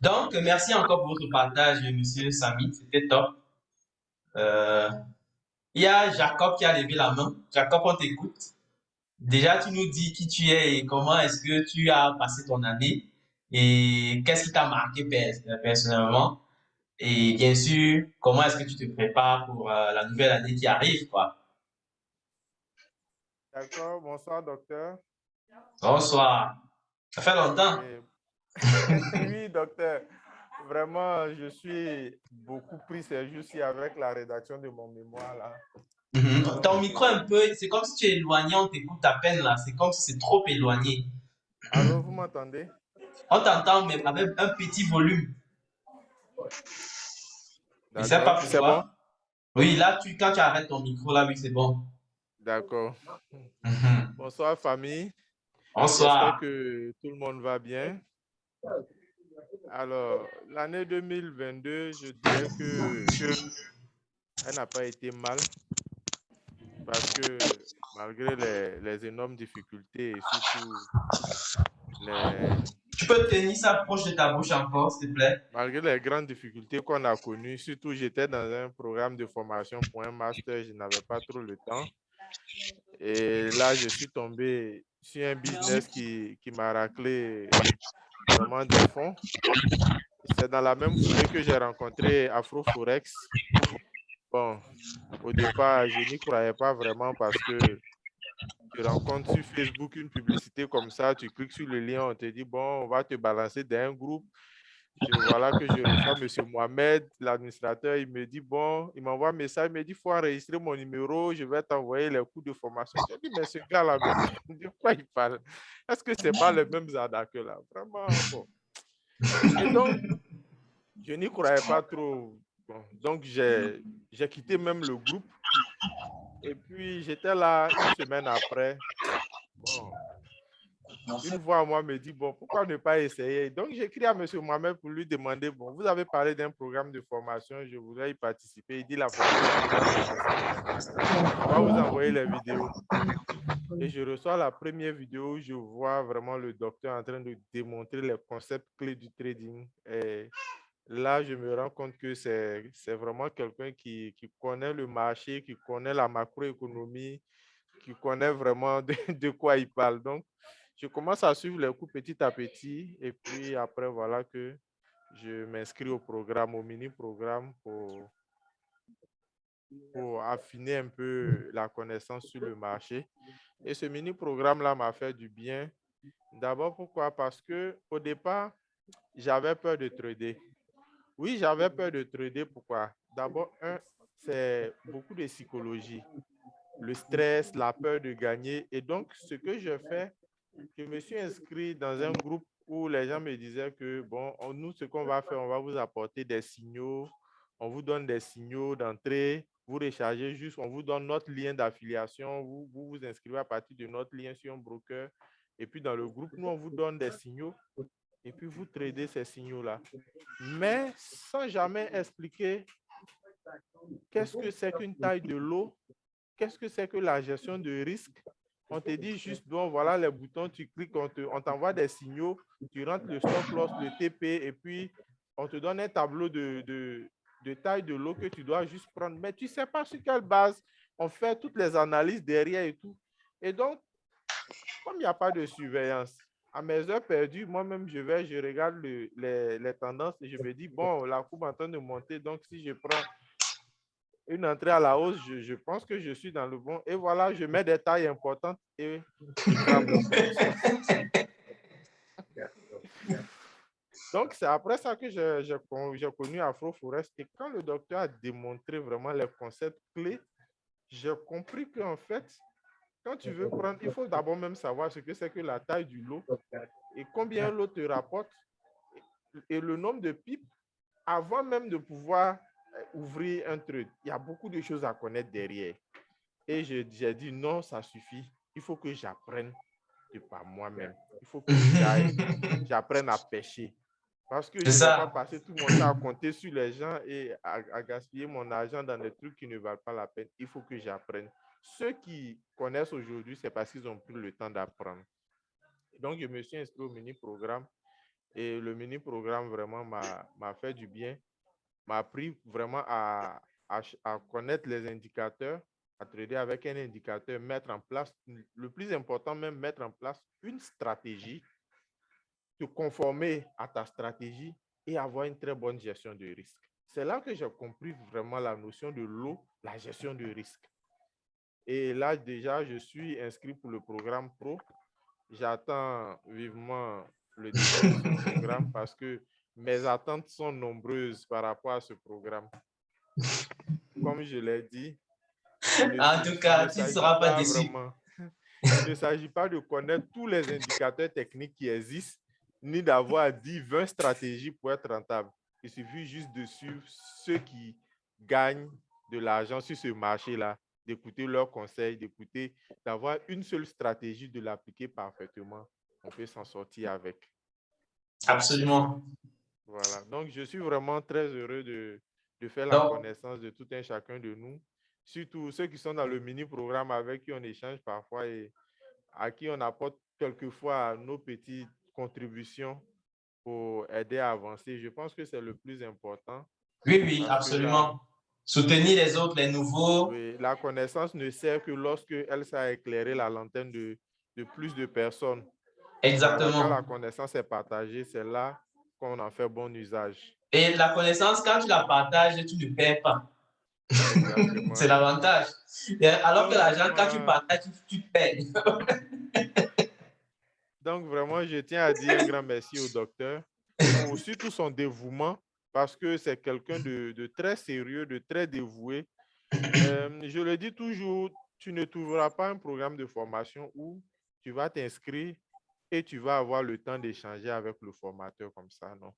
Donc, merci encore pour votre partage, monsieur Samy. C'était top. Euh, il y a Jacob qui a levé la main. Jacob, on t'écoute. Déjà, tu nous dis qui tu es et comment est-ce que tu as passé ton année et qu'est-ce qui t'a marqué personnellement. Et bien sûr, comment est-ce que tu te prépares pour la nouvelle année qui arrive, quoi. D'accord, bonsoir docteur. Bonsoir. Ça fait longtemps. Oui, oui docteur. Vraiment, je suis beaucoup pris ces jours-ci avec la rédaction de mon mémoire là. Ton Donc, micro un peu, c'est comme si tu es éloigné, on t'écoute à peine là. C'est comme si c'est trop éloigné. allô, vous m'entendez? On t'entend mais avec un petit volume. Et c'est D'accord, pas c'est bon? pourquoi. Oui, là, quand tu arrêtes ton micro, là, oui, c'est bon. D'accord. Mhm. Bonsoir famille. J'espère Bonsoir. que tout le monde va bien. Alors, l'année 2022, je dirais que elle n'a pas été mal parce que malgré les énormes difficultés et surtout les, Tu peux tenir ça proche de ta bouche encore, s'il te plaît? malgré les grandes difficultés qu'on a connues, surtout j'étais dans un programme de formation pour un master, je n'avais pas trop le temps. Et là, je suis tombé sur un business qui m'a raclé vraiment des fonds. C'est dans la même foulée que j'ai rencontré Afroforex. Bon, au départ, je n'y croyais pas vraiment parce que tu rencontres sur Facebook une publicité comme ça, tu cliques sur le lien, on te dit, bon, on va te balancer dans un groupe. Voilà que je reçois M. Mohamed, l'administrateur, il me dit, bon, il m'envoie un message, il me dit, il faut enregistrer mon numéro, je vais t'envoyer les coûts de formation. Je dis, mais ce gars-là, de quoi il parle? Est-ce que ce n'est pas les mêmes arnaques là? Vraiment, bon. Et donc, je n'y croyais pas trop. Bon, donc, j'ai quitté même le groupe. Et puis, j'étais là une semaine après. Bon, une voix à moi me dit, bon, pourquoi ne pas essayer? Donc, j'écris à M. Mohamed pour lui demander, bon, vous avez parlé d'un programme de formation, je voudrais y participer. Il dit, la formation doit commencer. On va vous envoyer les vidéos. Et je reçois la première vidéo où je vois vraiment le docteur en train de démontrer les concepts clés du trading. Et là, je me rends compte que c'est vraiment quelqu'un qui connaît le marché, qui connaît la macroéconomie, qui connaît vraiment de quoi il parle. Donc, je commence à suivre les cours petit à petit. Et puis après, voilà que je m'inscris au programme, au mini-programme pour affiner un peu la connaissance sur le marché. Et ce mini-programme-là m'a fait du bien. D'abord, pourquoi? Parce que au départ, j'avais peur de trader. Oui, j'avais peur de trader. Pourquoi? D'abord, c'est beaucoup de psychologie, le stress, la peur de gagner. Et donc, ce que je fais, je me suis inscrit dans un groupe où les gens me disaient que, bon, nous, ce qu'on va faire, on va vous apporter des signaux, on vous donne des signaux d'entrée, vous rechargez juste, on vous donne notre lien d'affiliation, vous inscrivez à partir de notre lien sur un broker. Et puis, dans le groupe, nous, on vous donne des signaux et puis vous tradez ces signaux-là. Mais sans jamais expliquer qu'est-ce que c'est qu'une taille de lot, qu'est-ce que c'est que la gestion de risque. On te dit juste, bon, voilà les boutons, tu cliques, on t'envoie des signaux, tu rentres le stop loss, le TP, et puis on te donne un tableau de taille de lot que tu dois juste prendre. Mais tu ne sais pas sur quelle base on fait toutes les analyses derrière et tout. Et donc, comme il n'y a pas de surveillance, à mes heures perdues, moi-même, je regarde les tendances et je me dis, bon, la courbe est en train de monter, donc si je prends une entrée à la hausse, je pense que je suis dans le bon. Et voilà, je mets des tailles importantes et je crame. Donc, c'est après ça que j'ai connu Afroforest. Et quand le docteur a démontré vraiment les concepts clés, j'ai compris qu'en fait, quand tu veux prendre, il faut d'abord même savoir ce que c'est que la taille du lot et combien l'eau te rapporte et le nombre de pipes avant même de pouvoir ouvrir un trade. Il y a beaucoup de choses à connaître derrière. Et j'ai dit non, ça suffit. Il faut que j'apprenne de par moi-même. Il faut que j'apprenne à pêcher. Parce que C'est je ne vais pas ça. passer tout mon temps à compter sur les gens et à gaspiller mon argent dans des trucs qui ne valent pas la peine. Il faut que j'apprenne. Ceux qui connaissent aujourd'hui, c'est parce qu'ils ont pris le temps d'apprendre. Donc, je me suis inscrit au mini-programme Et le mini-programme vraiment m'a fait du bien, m'a appris vraiment à connaître les indicateurs, à trader avec un indicateur, mettre en place, le plus important même, mettre en place une stratégie, te conformer à ta stratégie et avoir une très bonne gestion de risque. C'est là que j'ai compris vraiment la notion de l'eau, la gestion de risque. Et là, déjà, je suis inscrit pour le programme pro. J'attends vivement le début de ce programme parce que mes attentes sont nombreuses par rapport à ce programme. Comme je l'ai dit, En tout il ne cas, tu ne s'agit seras pas pas déçu. vraiment, il ne s'agit pas de connaître tous les indicateurs techniques qui existent, ni d'avoir 10, 20 stratégies pour être rentable. Il suffit juste de suivre ceux qui gagnent de l'argent sur ce marché-là, d'écouter leurs conseils, d'écouter, d'avoir une seule stratégie, de l'appliquer parfaitement. On peut s'en sortir avec. Donc, c'est ça. Absolument. Voilà. Donc, je suis vraiment très heureux de faire la Donc, connaissance de tout un chacun de nous, surtout ceux qui sont dans le mini-programme avec qui on échange parfois et à qui on apporte quelquefois nos petites contributions pour aider à avancer. Je pense que c'est le plus important oui, oui, parce que là, absolument. Soutenir les autres, les nouveaux. oui, la connaissance ne sert que lorsque elle sert à éclairer la lanterne de plus de personnes. Voilà, quand la Exactement. connaissance est partagée, c'est là qu'on en fait bon usage. Et la connaissance, quand tu la partages, tu ne perds pas. C'est Exactement. l'avantage. Alors que Donc l'argent, quand tu vraiment, partages, tu perds. donc vraiment, je tiens à dire un grand merci au docteur pour surtout son dévouement parce que c'est quelqu'un de très sérieux, de très dévoué. Je le dis toujours, tu ne trouveras pas un programme de formation où tu vas t'inscrire et tu vas avoir le temps d'échanger avec le formateur comme ça, non.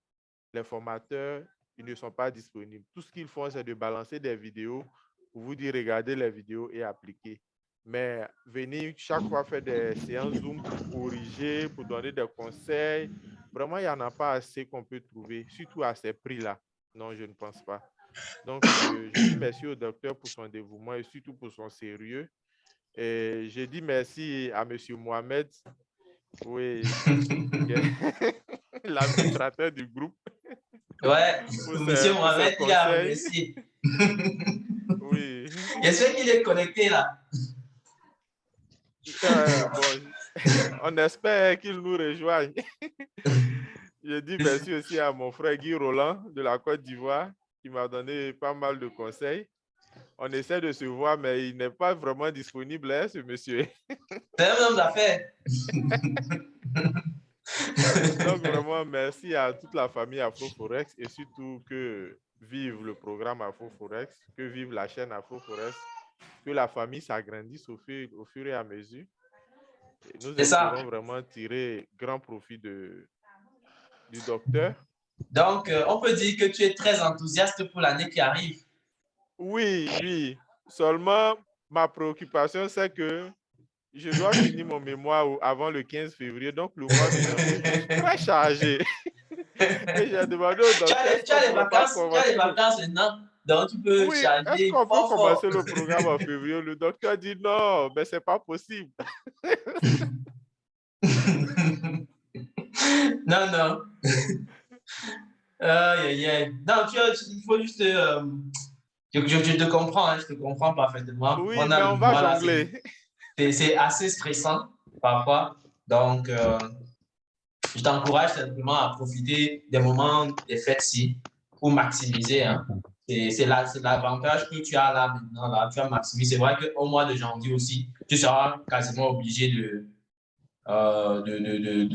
Les formateurs, ils ne sont pas disponibles. Tout ce qu'ils font, c'est de balancer des vidéos pour vous dire regardez les vidéos et appliquer. Mais venir chaque fois faire des séances Zoom pour corriger, pour donner des conseils, vraiment, il n'y en a pas assez qu'on peut trouver, surtout à ces prix-là. Non, je ne pense pas. Donc, je dis merci au docteur pour son dévouement et surtout pour son sérieux. Et je dis merci à M. Mohamed, oui, l'administrateur du groupe, Ouais, Monsieur pour ses Mohamed, il a conseils. remercié. Oui. J'espère qu'il est connecté là. Bon, on espère qu'il nous rejoigne. Je dis merci aussi à mon frère Guy Roland de la Côte d'Ivoire qui m'a donné pas mal de conseils. On essaie de se voir, mais il n'est pas vraiment disponible, hein, ce monsieur. C'est un homme d'affaires. Donc, vraiment, merci à toute la famille AfroForex et surtout que vive le programme AfroForex, que vive la chaîne AfroForex, que la famille s'agrandisse au fur et à mesure. Et nous C'est ça. espérons vraiment tirer grand profit du docteur. Donc, on peut dire que tu es très enthousiaste pour l'année qui arrive. Oui, oui. Seulement, ma préoccupation, c'est que je dois finir mon mémoire avant le 15 février. Donc, le mois de janvier, je suis très chargé. Et j'ai demandé au docteur, est-ce Tu qu'on as ne les pourrait pas vacances, tu as les commencer le... vacances maintenant. Donc, tu peux Oui, est-ce charger qu'on peut fort, fort. commencer le programme en février? Le docteur dit non, mais c'est pas possible. Non, non. Aïe, aïe, aïe. Non, il faut juste. Je te comprends, hein, je te comprends parfaitement. Oui, On mais a le on va mois là, jongler. c'est assez stressant parfois. Donc, je t'encourage simplement à profiter des moments des fêtes-ci pour maximiser. Hein. C'est l'avantage que tu as là maintenant. Là. Tu as maximisé. C'est vrai qu'au mois de janvier aussi, tu seras quasiment obligé de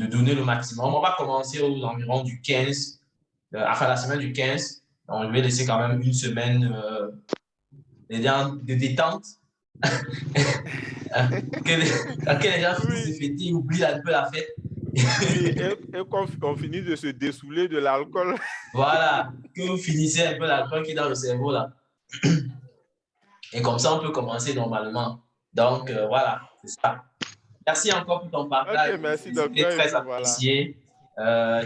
donner le maximum. On va commencer aux environs du 15, enfin la semaine du 15. Donc, je vais laisser quand même une semaine de détente pour que les gens finissent de Oui, fêter, oublient un peu la fête. oui, et qu'on finisse de se dessouler de l'alcool. Voilà, que vous finissez un peu l'alcool qui est dans le cerveau là. Et comme ça, on peut commencer normalement. Donc, voilà, c'est ça. Merci encore pour ton Ok, partage. merci C'était docteur, et très puis voilà. apprécié. Tu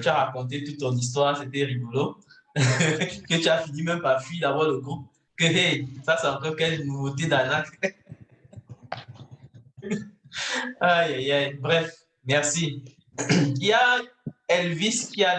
as raconté toute ton histoire, c'était rigolo. Que tu as fini même par fuir d'avoir le groupe. Que hey, ça, c'est encore quelle nouveauté d'arnaque. Aïe, aïe, aïe. Bref, merci. Il y a Elvis qui a